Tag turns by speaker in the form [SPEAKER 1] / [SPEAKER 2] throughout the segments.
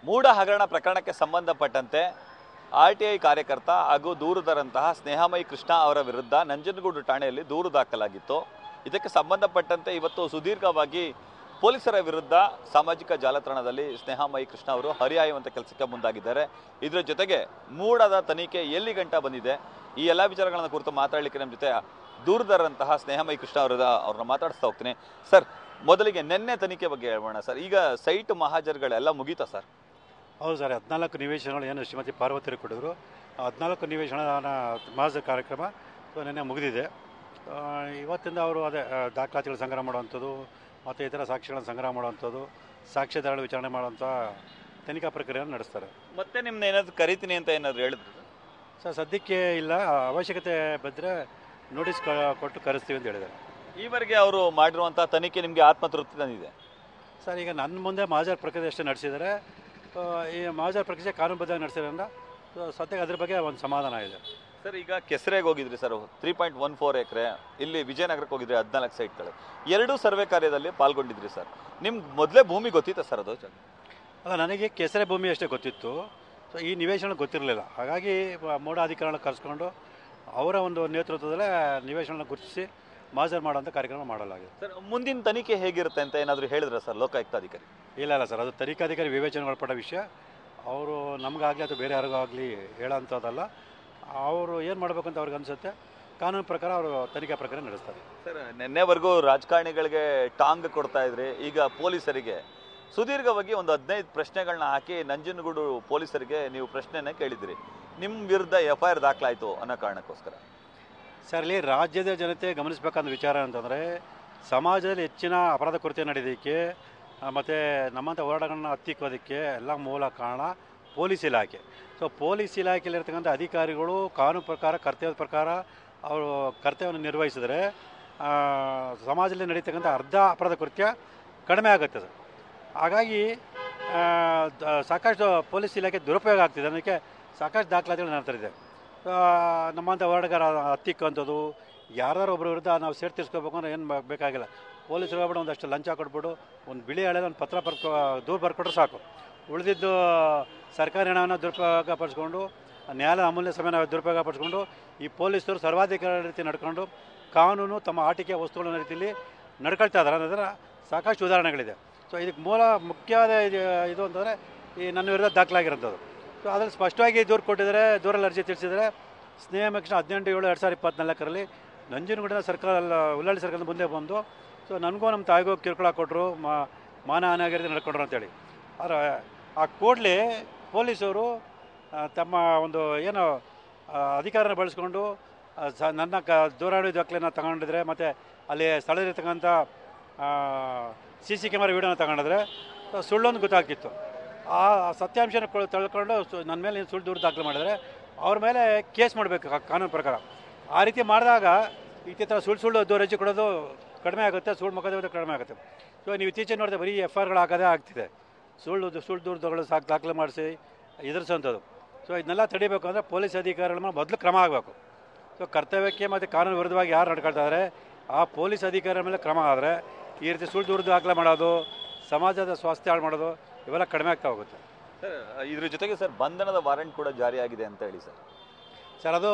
[SPEAKER 1] ಮೂಡ ಹಗರಣ ಪ್ರಕರಣಕ್ಕೆ ಸಂಬಂಧಪಟ್ಟಂತೆ RTI ಕಾರ್ಯಕರ್ತ ಹಾಗೂ ದೂರುದಾರಂತಹ ಸ್ನೇಹಮಯಿ ಕೃಷ್ಣ ಅವರ ವಿರುದ್ಧ ನಂಜನಗೂಡು ಠಾಣೆಯಲ್ಲಿ ದೂರು ದಾಖಲಾಗಿತ್ತು. ಇದಕ್ಕೆ ಸಂಬಂಧಪಟ್ಟಂತೆ ಇವತ್ತು ಸುದೀರ್ಘವಾಗಿ ಪೊಲೀಸರ ವಿರುದ್ಧ ಸಾಮಾಜಿಕ ಜಾಲತಾಣದಲ್ಲಿ ಸ್ನೇಹಮಯಿ ಕೃಷ್ಣ ಅವರು ಹರಿಹಾಯುವಂಥ ಕೆಲಸಕ್ಕೆ ಮುಂದಾಗಿದ್ದಾರೆ. ಇದರ ಜೊತೆಗೆ ಮೂಡದ ತನಿಖೆ ಎಲ್ಲಿ ಗಂಟ ಬಂದಿದೆ, ಈ ಎಲ್ಲ ವಿಚಾರಗಳನ್ನು ಕುರಿತು ಮಾತಾಡಲಿಕ್ಕೆ ನಮ್ಮ ಜೊತೆ ದೂರುದಾರಂತಹ ಸ್ನೇಹಮಯಿ ಕೃಷ್ಣ ಅವ್ರನ್ನ ಮಾತಾಡಿಸ್ತಾ ಹೋಗ್ತೀನಿ. ಸರ್, ಮೊದಲಿಗೆ ನಿನ್ನೆ ತನಿಖೆ ಬಗ್ಗೆ ಹೇಳೋಣ ಸರ್. ಈಗ ಸೈಟ್ ಮಹಾಜರ್ಗಳೆಲ್ಲ ಮುಗೀತಾ ಸರ್?
[SPEAKER 2] ಹೌದು ಸರ್, 14 ನಿವೇಶನಗಳು ಏನು ಶ್ರೀಮತಿ ಪಾರ್ವತಿ ಕೊಟ್ಟಿದ್ರು. 14 ನಿವೇಶನ ಮಹಾಜರ್ ಕಾರ್ಯಕ್ರಮ ನಿನ್ನೆ ಮುಗಿದಿದೆ. ಇವತ್ತಿಂದ ಅವರು ಅದೇ ದಾಖಲಾತಿಗಳು ಸಂಗ್ರಹ ಮಾಡುವಂಥದ್ದು ಮತ್ತು ಇತರ ಸಾಕ್ಷಿಗಳನ್ನು ಸಂಗ್ರಹ ಮಾಡುವಂಥದ್ದು, ಸಾಕ್ಷ್ಯಾಧಾರಗಳು ವಿಚಾರಣೆ ಮಾಡುವಂಥ ತನಿಖಾ ಪ್ರಕ್ರಿಯೆಯನ್ನು ನಡೆಸ್ತಾರೆ.
[SPEAKER 1] ಮತ್ತೆ ನಿಮ್ಮನ್ನ ಏನಾದರೂ ಕರಿತೀನಿ ಅಂತ ಏನಾದರೂ ಹೇಳಿದ್ರು
[SPEAKER 2] ಸರ್? ಸದ್ಯಕ್ಕೆ ಇಲ್ಲ, ಅವಶ್ಯಕತೆ ಬಂದರೆ ನೋಟಿಸ್ ಕೊಟ್ಟು ಕರೆಸ್ತೀವಿ ಅಂತ ಹೇಳಿದ್ದಾರೆ.
[SPEAKER 1] ಈವರೆಗೆ ಅವರು ಮಾಡಿರುವಂಥ ತನಿಖೆ ನಿಮಗೆ ಆತ್ಮತೃಪ್ತಿ ತಂದಿದೆ
[SPEAKER 2] ಸರ್? ಈಗ ನನ್ನ ಮುಂದೆ ಮಹಾಜರ್ ಪ್ರಕ್ರಿಯೆ ಅಷ್ಟೇ ನಡೆಸಿದ್ದಾರೆ. ಈ ಮಹಾಜರ್ ಪ್ರಕ್ರಿಯೆ ಕಾನೂನುಬದ್ಧವಾಗಿ ನಡೆಸಿದ್ರಿಂದ ಸದ್ಯಕ್ಕೆ ಅದ್ರ ಬಗ್ಗೆ ಒಂದು ಸಮಾಧಾನ ಇದೆ
[SPEAKER 1] ಸರ್. ಈಗ ಕೆಸರೆಗೆ ಹೋಗಿದ್ರಿ ಸರ್, 3.14 ಎಕರೆ. ಇಲ್ಲಿ ವಿಜಯನಗರಕ್ಕೆ ಹೋಗಿದ್ರಿ, 14 ಸೈಟ್ಗಳು. ಎರಡೂ ಸರ್ವೆ ಕಾರ್ಯದಲ್ಲಿ ಪಾಲ್ಗೊಂಡಿದ್ರಿ ಸರ್. ನಿಮ್ಗೆ ಮೊದಲೇ ಭೂಮಿ ಗೊತ್ತಿತ್ತಾ ಸರ್? ಅದು
[SPEAKER 2] ಅಲ್ಲ, ನನಗೆ ಕೆಸರೆ ಭೂಮಿ ಅಷ್ಟೇ ಗೊತ್ತಿತ್ತು. ಸೊ ಈ ನಿವೇಶನ ಗೊತ್ತಿರಲಿಲ್ಲ. ಹಾಗಾಗಿ ಮೂಡ ಅಧಿಕಾರಿಗಳನ್ನ ಕರೆಸ್ಕೊಂಡು ಅವರ ಒಂದು ನೇತೃತ್ವದಲ್ಲೇ ನಿವೇಶನ ಗುರುತಿಸಿ ಮಹಾಜರ್ ಮಾಡೋಂಥ ಕಾರ್ಯಕ್ರಮ ಮಾಡಲಾಗಿದೆ
[SPEAKER 1] ಸರ್. ಮುಂದಿನ ತನಿಖೆ ಹೇಗಿರುತ್ತೆ ಅಂತ ಏನಾದರೂ ಹೇಳಿದ್ರೆ ಸರ್ ಲೋಕಾಯುಕ್ತ ಅಧಿಕಾರಿ?
[SPEAKER 2] ಇಲ್ಲ ಸರ್, ಅದು ತನಿಖಾಧಿಕಾರಿ ವಿವೇಚನೆ ಒಳಪಟ್ಟ ವಿಷಯ. ಅವರು ನಮಗಾಗಲಿ ಅಥವಾ ಬೇರೆ ಯಾರಿಗೂ ಆಗಲಿ ಹೇಳೋಂಥದ್ದಲ್ಲ. ಅವರು ಏನು ಮಾಡಬೇಕಂತ ಅವ್ರಿಗೆ ಅನಿಸುತ್ತೆ, ಕಾನೂನು ಪ್ರಕಾರ ಅವರು ತನಿಖಾ ಪ್ರಕ್ರಿಯೆ ನಡೆಸ್ತಾರೆ
[SPEAKER 1] ಸರ್. ನಿನ್ನೆವರೆಗೂ ರಾಜಕಾರಣಿಗಳಿಗೆ ಟಾಂಗ್ ಕೊಡ್ತಾ ಇದ್ರಿ, ಈಗ ಪೊಲೀಸರಿಗೆ ಸುದೀರ್ಘವಾಗಿ ಒಂದು 15 ಪ್ರಶ್ನೆಗಳನ್ನ ಹಾಕಿ ನಂಜನಗೂಡು ಪೊಲೀಸರಿಗೆ ನೀವು ಪ್ರಶ್ನೆನ ಕೇಳಿದ್ರಿ. ನಿಮ್ಮ ವಿರುದ್ಧ FIR ದಾಖಲಾಯಿತು ಅನ್ನೋ ಕಾರಣಕ್ಕೋಸ್ಕರ
[SPEAKER 2] ಸರ್, ಇಲ್ಲಿ ರಾಜ್ಯದ ಜನತೆ ಗಮನಿಸಬೇಕಂತ ವಿಚಾರ ಅಂತಂದರೆ, ಸಮಾಜದಲ್ಲಿ ಹೆಚ್ಚಿನ ಅಪರಾಧ ಕೃತ್ಯ ನಡೆಯೋದಕ್ಕೆ ಮತ್ತು ನಮ್ಮಂಥ ಹೋರಾಟಗಳನ್ನ ಹತ್ತಿಕ್ಕೋದಕ್ಕೆ ಎಲ್ಲ ಮೂಲ ಕಾರಣ ಪೊಲೀಸ್ ಇಲಾಖೆ. ಸೊ ಪೊಲೀಸ್ ಇಲಾಖೆಯಲ್ಲಿರ್ತಕ್ಕಂಥ ಅಧಿಕಾರಿಗಳು ಕಾನೂನು ಪ್ರಕಾರ, ಕರ್ತವ್ಯದ ಪ್ರಕಾರ ಅವರು ಕರ್ತವ್ಯವನ್ನು ನಿರ್ವಹಿಸಿದರೆ ಸಮಾಜದಲ್ಲಿ ನಡೀತಕ್ಕಂಥ ಅರ್ಧ ಅಪರಾಧ ಕೃತ್ಯ ಕಡಿಮೆ ಆಗುತ್ತೆ ಸರ್. ಹಾಗಾಗಿ ಸಾಕಷ್ಟು ಪೊಲೀಸ್ ಇಲಾಖೆ ದುರುಪಯೋಗ ಆಗ್ತಿದೆ. ಅದಕ್ಕೆ ಸಾಕಷ್ಟು ದಾಖಲಾತಿಗಳು ನಡೆದಿದೆ. ನಮ್ಮಂಥ ಹೋರಾಟಗಾರ ಹತ್ತಿಕ್ಕಂಥದ್ದು, ಯಾರು ಒಬ್ಬರ ವಿರುದ್ಧ ನಾವು ಸೇರ್ ತೀರಿಸ್ಕೋಬೇಕು ಅಂದ್ರೆ ಏನು ಬೇಕಾಗಿಲ್ಲ. ಪೊಲೀಸರು ಹೋಗ್ಬಿಟ್ಟು ಒಂದಷ್ಟು ಲಂಚ ಕೊಟ್ಬಿಟ್ಟು ಒಂದು ಬಿಳಿ ಹಳೆದ ಒಂದು ಪತ್ರ ದೂರು ಬರ್ಕೊಟ್ರೆ ಸಾಕು. ಉಳಿದಿದ್ದು ಸರ್ಕಾರಿ ಹಣವನ್ನು ದುರುಪಯೋಗ ಪಡಿಸ್ಕೊಂಡು, ನ್ಯಾಯಾಲಯ ಅಮೂಲ್ಯ ಸಮಯನ ದುರುಪಯೋಗ ಪಡಿಸ್ಕೊಂಡು, ಈ ಪೊಲೀಸರು ಸರ್ವಾಧಿಕಾರಿ ರೀತಿ ನಡ್ಕೊಂಡು ಕಾನೂನು ತಮ್ಮ ಆಟಿಕೆ ವಸ್ತುಗಳ ರೀತಿಯಲ್ಲಿ ನಡ್ಕೊಳ್ತಾ ಇದ್ದಾರೆ ಅನ್ನೋದರ ಸಾಕಷ್ಟು ಉದಾಹರಣೆಗಳಿದೆ. ಸೊ ಇದಕ್ಕೆ ಮುಖ್ಯವಾದ ಇದು ಅಂತಂದರೆ ಈ ನನ್ನ ವಿರುದ್ಧ ದಾಖಲಾಗಿರೋಂಥದ್ದು. ಸೊ ಅದರಲ್ಲಿ ಸ್ಪಷ್ಟವಾಗಿ ದೂರು ಕೊಟ್ಟಿದ್ದಾರೆ. ದೂರಲ್ಲಿ ಅರ್ಜಿ ತಿಳಿಸಿದರೆ ಸ್ನೇಹಮಯಿ ಕೃಷ್ಣ 18/7/2024 ನಂಜನಗೂಡಿನ ಸರ್ಕಾರ ಉಳ್ಳಾಳಿ ಸರ್ಕಾರದ ಮುಂದೆ ಬಂದು, ಸೊ ನನಗೂ ನಮ್ಮ ತಾಯಿಗೂ ಕಿರುಕುಳ ಕೊಟ್ಟರು, ಮಾನ ಹಾನಿಯಾಗಿರೋದು ನಡ್ಕೊಂಡ್ರು ಅಂತೇಳಿ. ಆದರೆ ಆ ಕೂಡಲೇ ಪೊಲೀಸರು ತಮ್ಮ ಒಂದು ಏನು ಅಧಿಕಾರನ ಬಳಸ್ಕೊಂಡು ನನ್ನ ದೂರವಾಣಿ ದಾಖಲೆನ ತಗೊಂಡಿದ್ರೆ, ಮತ್ತು ಅಲ್ಲಿ ಸ್ಥಳದಲ್ಲಿರ್ತಕ್ಕಂಥ CC ಕ್ಯಾಮರಾ ವೀಡಿಯೋನ ತಗೊಂಡಿದ್ರೆ ಸುಳ್ಳೊಂದು ಗೊತ್ತಾಗ್ತಿತ್ತು. ಆ ಸತ್ಯಾಂಶನ ತಿಳ್ಕೊಂಡು ನನ್ನ ಮೇಲೆ ಸುಳ್ಳು ದೂರು ದಾಖಲೆ ಮಾಡಿದರೆ ಅವ್ರ ಮೇಲೆ ಕೇಸ್ ಮಾಡಬೇಕು ಕಾನೂನು ಪ್ರಕಾರ. ಆ ರೀತಿ ಮಾಡಿದಾಗ ಇತ್ತೀತರ ಸುಳ್ಳು ದೂರು ಅರ್ಜಿ ಕೊಡೋದು ಕಡಿಮೆ ಆಗುತ್ತೆ, ಸುಳ್ಳು ಮೊಕದ್ದಮೆ ಕಡಿಮೆ ಆಗುತ್ತೆ. ಸೊ ನೀವು ಇತ್ತೀಚೆಗೆ ನೋಡಿದ್ರೆ ಬರೀ FIRಗಳು ಹಾಕೋದೇ ಆಗ್ತಿದೆ. ಸುಳ್ಳು ದೂರುಗಳು ದಾಖಲೆ ಮಾಡಿಸಿ ಎದುರಿಸೋಂಥದ್ದು. ಸೊ ಇದನ್ನೆಲ್ಲ ತಡಿಬೇಕು ಅಂದರೆ ಪೊಲೀಸ್ ಅಧಿಕಾರಿಗಳ ಮೇಲೆ ಮೊದಲು ಕ್ರಮ ಆಗಬೇಕು. ಸೊ ಕರ್ತವ್ಯಕ್ಕೆ ಮತ್ತು ಕಾನೂನು ವಿರುದ್ಧವಾಗಿ ಯಾರು ನಡ್ಕೊಳ್ತಾ ಇದ್ದಾರೆ ಆ ಪೊಲೀಸ್ ಅಧಿಕಾರಿಗಳ ಮೇಲೆ ಕ್ರಮ ಆದರೆ ಈ ರೀತಿ ಸುಳ್ಳು ದೂರು ದಾಖಲೆ ಮಾಡೋದು, ಸಮಾಜದ ಸ್ವಾಸ್ಥ್ಯ ಹಾಳು ಮಾಡೋದು ಇವೆಲ್ಲ ಕಡಿಮೆ ಆಗ್ತಾ ಹೋಗುತ್ತೆ
[SPEAKER 1] ಸರ್. ಇದ್ರ ಜೊತೆಗೆ ಸರ್ ಬಂಧನದ ವಾರೆಂಟ್ ಕೂಡ ಜಾರಿಯಾಗಿದೆ ಅಂತ ಹೇಳಿ
[SPEAKER 2] ಸರ್. ಅದು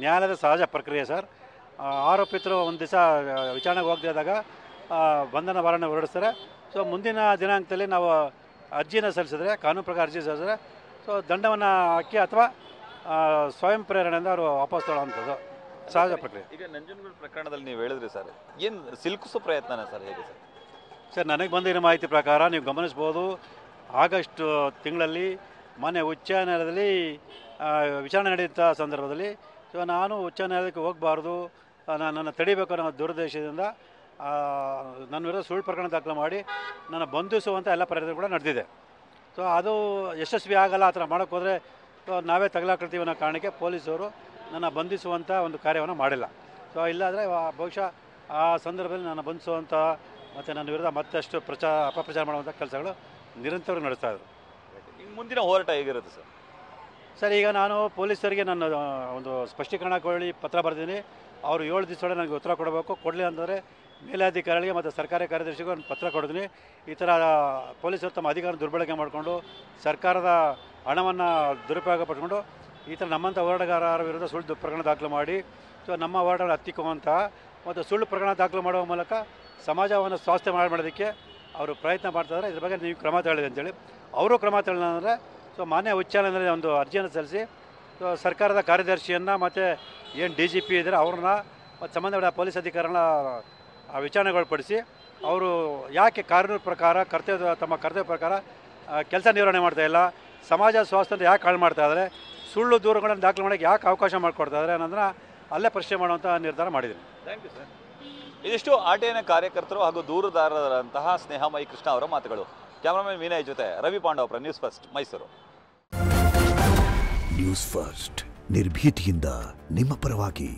[SPEAKER 2] ನ್ಯಾಯಾಲಯದ ಸಹಜ ಪ್ರಕ್ರಿಯೆ ಸರ್. ಆರೋಪಿತರು ಒಂದು ದಿವಸ ವಿಚಾರಣೆಗೆ ಹೋಗದಿದ್ದಾಗ ಬಂಧನ ವಾರೆಂಟ್ ಹೊರಡಿಸ್ತಾರೆ. ಸೊ ಮುಂದಿನ ದಿನಾಂಕದಲ್ಲಿ ನಾವು ಅರ್ಜಿನ ಸಲ್ಲಿಸಿದ್ರೆ, ಕಾನೂನು ಪ್ರಕಾರ ಅರ್ಜಿ ಸಲ್ಲಿಸಿದ್ರೆ, ಸೊ ದಂಡವನ್ನು ಹಾಕಿ ಅಥವಾ ಸ್ವಯಂ ಪ್ರೇರಣೆಯಿಂದ ಅವರು ವಾಪಸ್ ತಗೊಳ್ಳೋವಂಥದ್ದು ಸಹಜ ಪ್ರಕ್ರಿಯೆ.
[SPEAKER 1] ಈಗ ನಂಜನಗೂಡು ಪ್ರಕರಣದಲ್ಲಿ ನೀವು ಹೇಳಿದ್ರಿ ಸರ್, ಏನು ಸಿಲುಕಿಸೋ ಪ್ರಯತ್ನನ ಸರ್, ಹೇಗೆ ಸರ್?
[SPEAKER 2] ಸರ್, ನನಗೆ ಬಂದಿರೋ ಮಾಹಿತಿ ಪ್ರಕಾರ ನೀವು ಗಮನಿಸ್ಬೋದು, ಆಗಸ್ಟ್ ತಿಂಗಳಲ್ಲಿ ಮೊನ್ನೆ ಉಚ್ಚ ನ್ಯಾಯಾಲಯದಲ್ಲಿ ವಿಚಾರಣೆ ನಡೆಯುತ್ತ ಸಂದರ್ಭದಲ್ಲಿ ಸೊ ನಾನು ಉಚ್ಚ ನ್ಯಾಯಾಲಯಕ್ಕೆ ಹೋಗಬಾರ್ದು, ನನ್ನ ತಡಿಬೇಕು ಅನ್ನೋ ದುರುದ್ದೇಶದಿಂದ ನನ್ನ ವಿರುದ್ಧ ಸುಳ್ಳು ಪ್ರಕರಣ ದಾಖಲೆ ಮಾಡಿ ನನ್ನ ಬಂಧಿಸುವಂಥ ಎಲ್ಲ ಪ್ರಯತ್ನ ಕೂಡ ನಡೆದಿದೆ. ಸೊ ಅದು ಯಶಸ್ವಿ ಆಗಲ್ಲ. ಆ ಥರ ಮಾಡೋಕ್ಕೆ ಹೋದರೆ ಸೊ ನಾವೇ ತಗಲಾಕೊಳ್ತೀವಿ ಅನ್ನೋ ಕಾರಣಕ್ಕೆ ಪೊಲೀಸರು ನನ್ನ ಬಂಧಿಸುವಂಥ ಒಂದು ಕಾರ್ಯವನ್ನು ಮಾಡಿಲ್ಲ. ಸೊ ಇಲ್ಲಾಂದರೆ ಬಹುಶಃ ಆ ಸಂದರ್ಭದಲ್ಲಿ ನನ್ನ ಬಂಧಿಸುವಂಥ ಮತ್ತು ನನ್ನ ವಿರುದ್ಧ ಮತ್ತಷ್ಟು ಅಪಪ್ರಚಾರ ಮಾಡುವಂಥ ಕೆಲಸಗಳು ನಿರಂತರವಾಗಿ ನಡೆಸ್ತಾ ಇದ್ರು.
[SPEAKER 1] ಈಗ ಮುಂದಿನ ಹೋರಾಟ ಹೇಗಿರುತ್ತೆ ಸರ್?
[SPEAKER 2] ಸರ್, ಈಗ ನಾನು ಪೊಲೀಸರಿಗೆ ನನ್ನ ಒಂದು ಸ್ಪಷ್ಟೀಕರಣ ಕೊಡಿ ಪತ್ರ ಬರೆದಿದ್ದೀನಿ. ಅವರು 7 ದಿವಸದೊಳಗೆ ನನಗೆ ಉತ್ತರ ಕೊಡಬೇಕು. ಕೊಡಲಿಲ್ಲ ಅಂತಂದರೆ ಮೇಲಾಧಿಕಾರಿಗಳಿಗೆ ಮತ್ತು ಸರ್ಕಾರಿ ಕಾರ್ಯದರ್ಶಿಗೂ ಒಂದು ಪತ್ರ ಕೊಡ್ತೀನಿ. ಈ ಥರ ಪೊಲೀಸರು ತಮ್ಮ ಅಧಿಕಾರ ದುರ್ಬಳಕೆ ಮಾಡಿಕೊಂಡು ಸರ್ಕಾರದ ಹಣವನ್ನು ದುರುಪಯೋಗ ಪಡ್ಕೊಂಡು ಈ ಥರ ನಮ್ಮಂಥ ಹೋರಾಟಗಾರರ ವಿರುದ್ಧ ಸುಳ್ಳು ಪ್ರಕರಣ ದಾಖಲು ಮಾಡಿ ಸೊ ನಮ್ಮ ಹೋರಾಟಗಳು ಹತ್ತಿಕ್ಕುವಂಥ ಮತ್ತು ಸುಳ್ಳು ಪ್ರಕರಣ ದಾಖಲು ಮಾಡುವ ಮೂಲಕ ಸಮಾಜವನ್ನು ಸ್ವಾಸ್ಥ್ಯ ಮಾಡೋದಕ್ಕೆ ಅವರು ಪ್ರಯತ್ನ ಮಾಡ್ತಾಯಿದ್ದಾರೆ. ಇದ್ರ ಬಗ್ಗೆ ನೀವು ಕ್ರಮ ತಗೊಳ್ಳಿ ಅಂತೇಳಿ ಅವರು ಕ್ರಮ ತಗೊಳ್ಳೋದಂದರೆ ಸೊ ಮಾನ್ಯ ಉಚ್ಚ ನ್ಯಾಯಾಲಯದಲ್ಲಿ ಒಂದು ಅರ್ಜಿಯನ್ನು ಸಲ್ಲಿಸಿ ಸೊ ಸರ್ಕಾರದ ಕಾರ್ಯದರ್ಶಿಯನ್ನು ಮತ್ತು ಏನು DGP ಇದ್ದಾರೆ ಅವ್ರನ್ನ ಮತ್ತು ಸಂಬಂಧಪಟ್ಟ ಪೊಲೀಸ್ ಅಧಿಕಾರಿಗಳನ್ನ ವಿಚಾರಣೆಗೊಳಪಡಿಸಿ ಅವರು ಯಾಕೆ ಕಾನೂನು ಪ್ರಕಾರ ತಮ್ಮ ಕರ್ತವ್ಯ ಪ್ರಕಾರ ಕೆಲಸ ನಿರ್ವಹಣೆ ಮಾಡ್ತಾಯಿಲ್ಲ, ಸಮಾಜ ಸ್ವಾಸ್ಥ್ಯ ಯಾಕೆ ಹಾಳು ಮಾಡ್ತಾಯಿದ್ದಾರೆ, ಸುಳ್ಳು ದೂರುಗಳನ್ನು ದಾಖಲು ಮಾಡೋಕ್ಕೆ ಯಾಕೆ ಅವಕಾಶ ಮಾಡಿಕೊಡ್ತಾಯಿದ್ದಾರೆ ಅನ್ನೋದನ್ನ ಅಲ್ಲೇ ಪ್ರಶ್ನೆ ಮಾಡುವಂಥ ನಿರ್ಧಾರ ಮಾಡಿದ್ದೀನಿ.
[SPEAKER 1] Thank you sir. ಇದಿಷ್ಟು RTIನ ಕಾರ್ಯಕರ್ತರು ಹಾಗೂ ದೂರುದಾರರಂತಹ ಸ್ನೇಹಮಯಿ ಕೃಷ್ಣ ಅವರ ಮಾತುಗಳು. ಕ್ಯಾಮರಾಮನ್ ವಿನಯ್ ಜೊತೆ Ravi Pandavapura, news first Mysuru.
[SPEAKER 3] News first ನಿರ್ಭೀತಿಯಿಂದ ನಿಮ್ಮ ಪರವಾಗಿ.